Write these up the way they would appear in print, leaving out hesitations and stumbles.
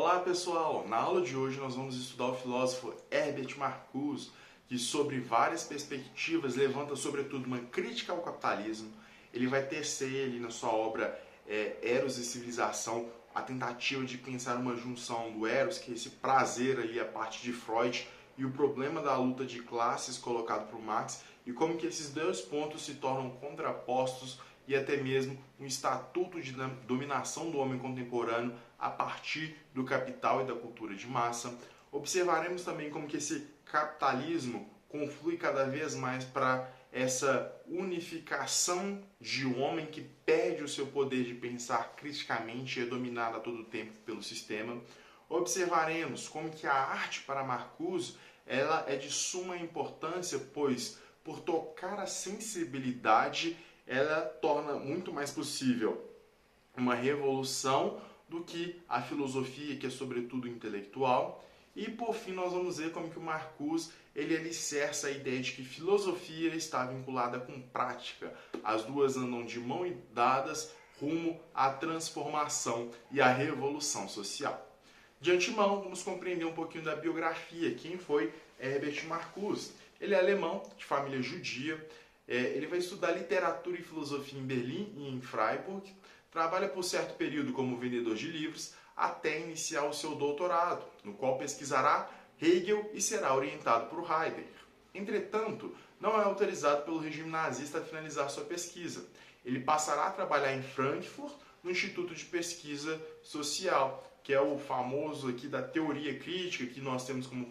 Olá pessoal, na aula de hoje nós vamos estudar o filósofo Herbert Marcuse, que sobre várias perspectivas levanta sobretudo uma crítica ao capitalismo. Ele vai tecer ali na sua obra Eros e Civilização a tentativa de pensar uma junção do Eros, que é esse prazer ali, a parte de Freud, e o problema da luta de classes colocado por Marx, e como que esses dois pontos se tornam contrapostos e até mesmo um estatuto de dominação do homem contemporâneo a partir do capital e da cultura de massa. Observaremos também como que esse capitalismo conflui cada vez mais para essa unificação de um homem que perde o seu poder de pensar criticamente e é dominado a todo tempo pelo sistema. Observaremos como que a arte para Marcuse ela é de suma importância, pois por tocar a sensibilidade ela torna muito mais possível uma revolução do que a filosofia, que é sobretudo intelectual. E por fim nós vamos ver como que o Marcuse ele alicerça a ideia de que filosofia está vinculada com prática. As duas andam de mão dadas rumo à transformação e à revolução social. De antemão, vamos compreender um pouquinho da biografia. Quem foi Herbert Marcuse? Ele é alemão, de família judia. Ele vai estudar literatura e filosofia em Berlim e em Freiburg. Trabalha por certo período como vendedor de livros até iniciar o seu doutorado, no qual pesquisará Hegel e será orientado por Heidegger. Entretanto, não é autorizado pelo regime nazista a finalizar sua pesquisa. Ele passará a trabalhar em Frankfurt, no Instituto de Pesquisa Social, que é o famoso aqui da teoria crítica, que nós temos como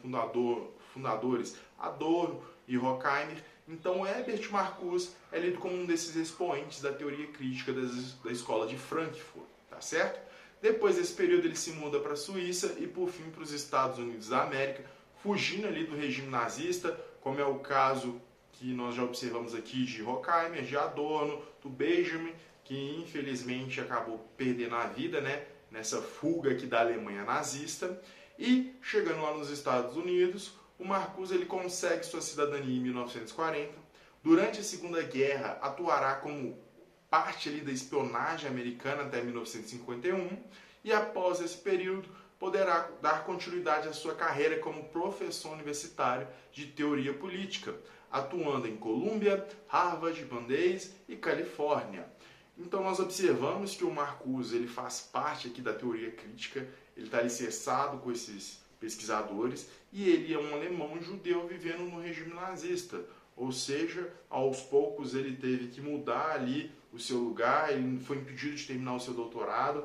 fundadores Adorno e Horkheimer. Então, Herbert Marcuse é lido como um desses expoentes da teoria crítica da escola de Frankfurt, tá certo? Depois desse período ele se muda para a Suíça e por fim para os Estados Unidos da América, fugindo ali do regime nazista, como é o caso que nós já observamos aqui de Horkheimer, de Adorno, do Benjamin, que infelizmente acabou perdendo a vida, né, nessa fuga aqui da Alemanha nazista. E chegando lá nos Estados Unidos, o Marcuse ele consegue sua cidadania em 1940. Durante a Segunda Guerra, atuará como parte ali da espionagem americana até 1951 e após esse período poderá dar continuidade à sua carreira como professor universitário de teoria política, atuando em Colômbia, Harvard, Brandeis e Califórnia. Então nós observamos que o Marcuse ele faz parte aqui da teoria crítica, ele está alicerçado com esses pesquisadores e ele é um alemão judeu vivendo no regime nazista, ou seja, aos poucos ele teve que mudar ali o seu lugar, ele foi impedido de terminar o seu doutorado,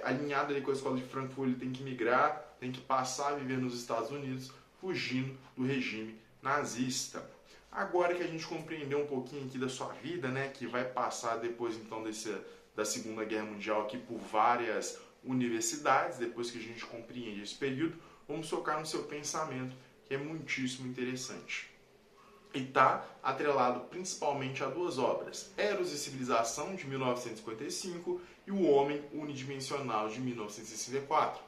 alinhado ali com a escola de Frankfurt, ele tem que migrar, tem que passar a viver nos Estados Unidos, fugindo do regime nazista. Agora que a gente compreendeu um pouquinho aqui da sua vida, né, que vai passar depois então da Segunda Guerra Mundial aqui por várias universidades, depois que a gente compreende esse período, vamos focar no seu pensamento, que é muitíssimo interessante. E está atrelado principalmente a duas obras, Eros e Civilização, de 1955, e O Homem Unidimensional, de 1964.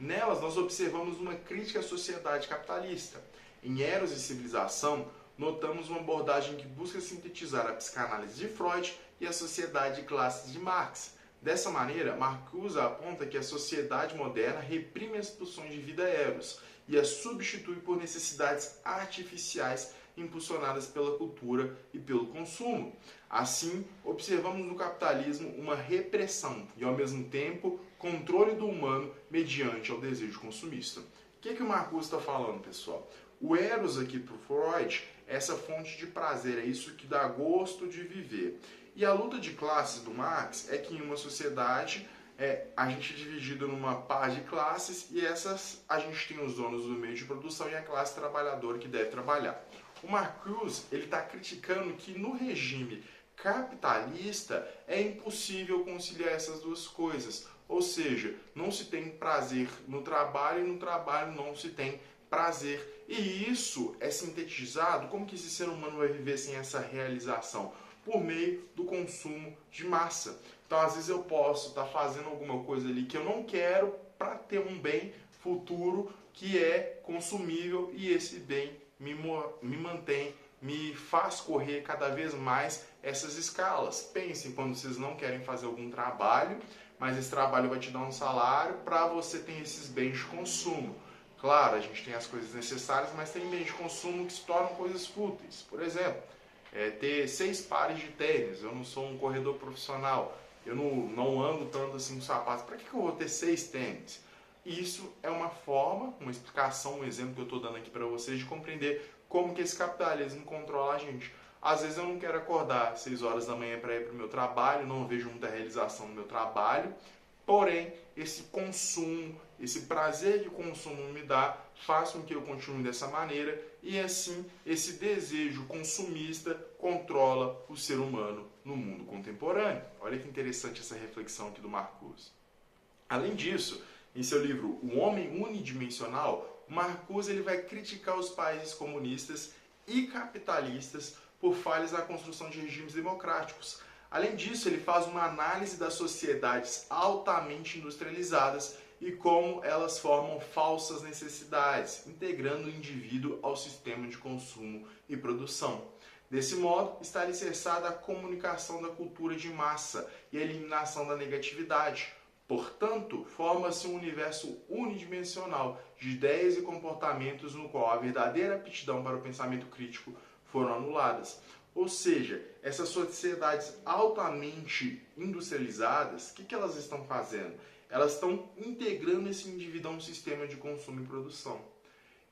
Nelas, nós observamos uma crítica à sociedade capitalista. Em Eros e Civilização, notamos uma abordagem que busca sintetizar a psicanálise de Freud e a sociedade de classes de Marx. Dessa maneira, Marcuse aponta que a sociedade moderna reprime as pulsões de vida eros e as substitui por necessidades artificiais impulsionadas pela cultura e pelo consumo. Assim, observamos no capitalismo uma repressão e, ao mesmo tempo, controle do humano mediante o desejo consumista. O que o Marcuse está falando, pessoal? O eros aqui para o Freud é essa fonte de prazer, é isso que dá gosto de viver. E a luta de classes do Marx é que em uma sociedade a gente é dividido numa pá de classes e a gente tem os donos do meio de produção e a classe trabalhadora que deve trabalhar. O Marcuse está criticando que no regime capitalista é impossível conciliar essas duas coisas. Ou seja, não se tem prazer no trabalho e no trabalho não se tem prazer. E isso é sintetizado, como que esse ser humano vai viver sem essa realização? Por meio do consumo de massa. Então, às vezes eu posso estar fazendo alguma coisa ali que eu não quero para ter um bem futuro que é consumível e esse bem me mantém, me faz correr cada vez mais essas escalas. Pensem quando vocês não querem fazer algum trabalho, mas esse trabalho vai te dar um salário para você ter esses bens de consumo. Claro, a gente tem as coisas necessárias, mas tem bens de consumo que se tornam coisas fúteis. Por exemplo, ter 6 pares de tênis. Eu não sou um corredor profissional, eu não ando tanto assim com sapatos. Para que eu vou ter 6 tênis? Isso é uma forma, uma explicação, um exemplo que eu estou dando aqui para vocês de compreender como que esse capitalismo controla a gente. Às vezes eu não quero acordar às 6 horas da manhã para ir para o meu trabalho, não vejo muita realização no meu trabalho, porém, esse consumo, esse prazer que o consumo me dá, faz com que eu continue dessa maneira e assim esse desejo consumista controla o ser humano no mundo contemporâneo. Olha que interessante essa reflexão aqui do Marcuse. Além disso, em seu livro O Homem Unidimensional, o Marcuse ele vai criticar os países comunistas e capitalistas por falhas na construção de regimes democráticos. Além disso, ele faz uma análise das sociedades altamente industrializadas e como elas formam falsas necessidades, integrando o indivíduo ao sistema de consumo e produção. Desse modo, está alicerçada a comunicação da cultura de massa e a eliminação da negatividade. Portanto, forma-se um universo unidimensional de ideias e comportamentos no qual a verdadeira aptidão para o pensamento crítico foram anuladas. Ou seja, essas sociedades altamente industrializadas, o que elas estão fazendo? Elas estão integrando esse indivíduo a um sistema de consumo e produção.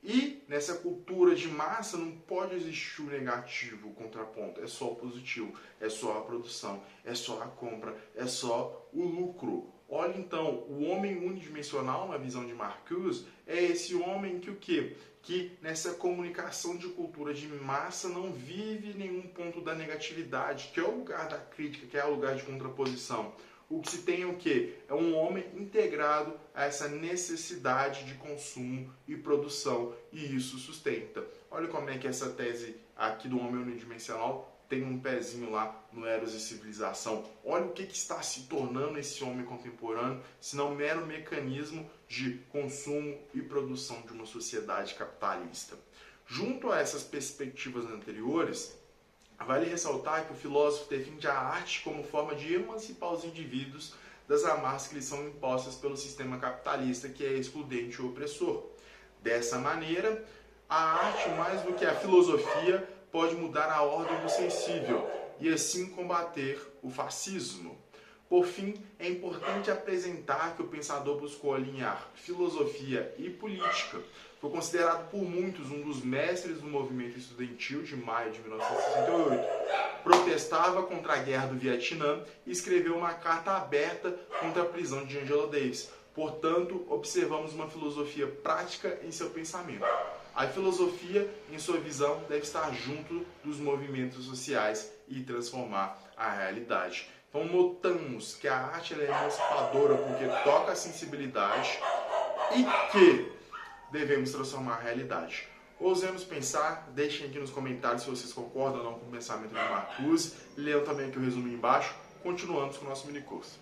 E nessa cultura de massa não pode existir o negativo, o contraponto, é só o positivo, é só a produção, é só a compra, é só o lucro. Olha então, o homem unidimensional, na visão de Marcuse, é esse homem que o quê? Que nessa comunicação de cultura de massa não vive nenhum ponto da negatividade, que é o lugar da crítica, que é o lugar de contraposição. O que se tem é o quê? É um homem integrado a essa necessidade de consumo e produção, e isso sustenta. Olha como é que essa tese aqui do homem unidimensional tem um pezinho lá no Eros e Civilização. Olha o que está se tornando esse homem contemporâneo, se não um mero mecanismo de consumo e produção de uma sociedade capitalista. Junto a essas perspectivas anteriores, vale ressaltar que o filósofo defende a arte como forma de emancipar os indivíduos das amarras que lhes são impostas pelo sistema capitalista, que é excludente e opressor. Dessa maneira, a arte, mais do que a filosofia, pode mudar a ordem do sensível e assim combater o fascismo. Por fim, é importante apresentar que o pensador buscou alinhar filosofia e política. Foi considerado por muitos um dos mestres do movimento estudantil de maio de 1968. Protestava contra a guerra do Vietnã e escreveu uma carta aberta contra a prisão de Angela Davis. Portanto, observamos uma filosofia prática em seu pensamento. A filosofia, em sua visão, deve estar junto dos movimentos sociais e transformar a realidade. Então notamos que a arte é emancipadora porque toca a sensibilidade e que devemos transformar a realidade. Ousemos pensar, deixem aqui nos comentários se vocês concordam ou não com o pensamento de Marcuse, leiam também aqui o resumo embaixo, continuamos com o nosso minicurso.